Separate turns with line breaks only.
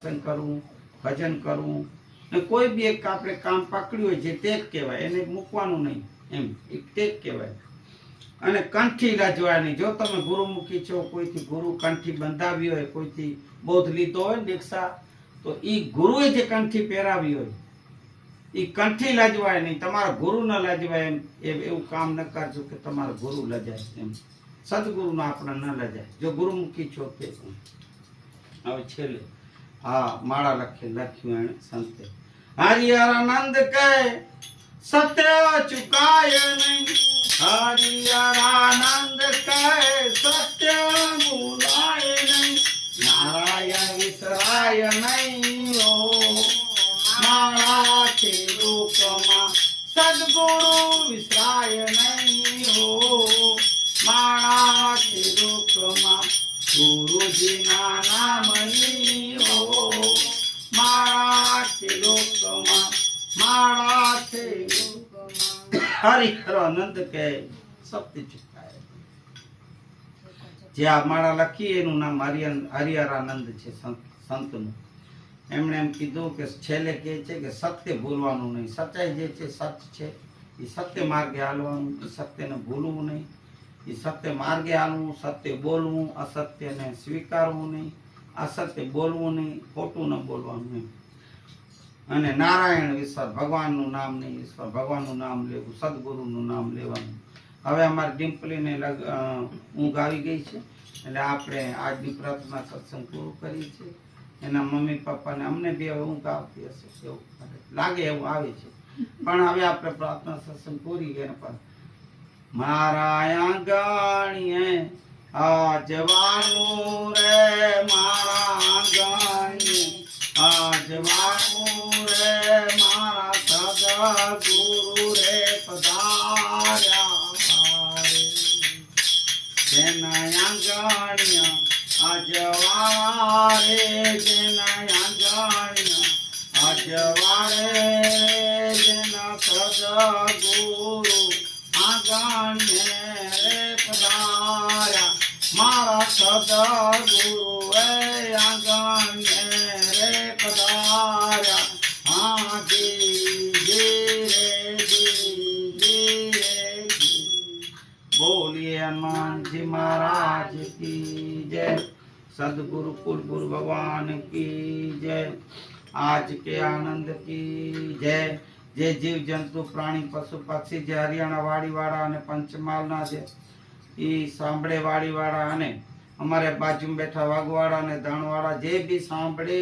કરવું, ભજન કરવું ને કોઈ બી એક આપણે કામ પકડ્યું હોય જે ટેક કહેવાય, એને મૂકવાનું નહીં, એમ એક ટેક કહેવાય. અને કંઠી રજવાની, જો તમે ગુરુમુખી છો, કોઈથી ગુરુ કંઠી બંધાવી હોય, કોઈથી બોધ લીધો હોય દીક્ષા, તો એ ગુરુએ જે કંઠી પહેરાવી હોય એ કંઠી લજવાય નહીં, તમારા ગુરુ ન લજવાય એમ એવું કામ ન કરજો કે તમારો ગુરુ લજાય, એમ સદગુરુનો આપણે ન લજાય જો ગુરુમુખી છો તે. હવે છેલ્લે માળા લખ્યું એને સંતે, હરિહરાનંદ કહે સત્ય ચુકાય નહીં, હરિહરાનંદ કહે સત્ય ભૂલાય નહીં, નારાયણ વિસરાય નહીં, ઓ માળા છે લોકમાં સદગુરુ વિસરાય નહીં, ઓ માળા છે લોકમાં ગુરુજીના નામની, ઓ માળા છે લોકમાં, માળા છે હરિહરાનંદ કહે સત્ય ચુકાય. જે આ માળા લખી એનું નામ હરિહરાનંદ છે સંતનું. એમણે એમ કીધું કે છેલ્લે કહે છે કે સત્ય ભૂલવાનું નહીં, સચ્ચાઈ જે છે સચ છે એ સત્ય માર્ગે હાલવાનું, એ સત્યને ભૂલવું નહીં, એ સત્ય માર્ગે હાલવું, સત્ય બોલવું, અસત્યને સ્વીકારવું નહીં, અસત્ય બોલવું નહીં, ખોટું ન બોલવાનું નહીં. અને નારાયણ ઈશ્વર ભગવાનનું નામ નહીં, ઈશ્વર ભગવાનનું નામ લેવું, સદગુરુનું નામ લેવાનું. હવે અમારી ડિમ્પલીને ઊંઘ આવી ગઈ છે એટલે આપણે આજની પ્રાર્થના સત્સંગ પૂરું કરીએ છીએ. એના મમ્મી પપ્પાને અમને બી હવે ઊંઘ આવતી હશે એવું લાગે, એવું આવે છે. પણ હવે આપણે પ્રાર્થના સત્સંગ પૂરી ગયા પર મારા આંગણીએ આજવાનું રે, મારા આંગણીએ આજવાનું રે, મારા સદગુરુ રે પધાર્યા રે, જેના આંગણીએ આજવા રે, જેના આંગણીએ આજવા રે, જેના સદગુરુ આંગણે રે પધાર્યા, મારા સદગુરુ એ આંગણે રે પધાર્યા. હા જી જી રે જી રે જી. બોલીએ હનુમાનજી મહારાજ કી જય, સદગુरु कुल गुरु भगवान की जय, आज के आनंद की जय. જે જીવ જંતુ પ્રાણી પશુ પક્ષી જે હરિયાણા વાડીવાળા અને પંચમહાલના છે એ સાંભળે વાડીવાળા અને અમારે બાજુમાં બેઠા વાઘવાળા અને ધણવાળા જે બી સાંભળે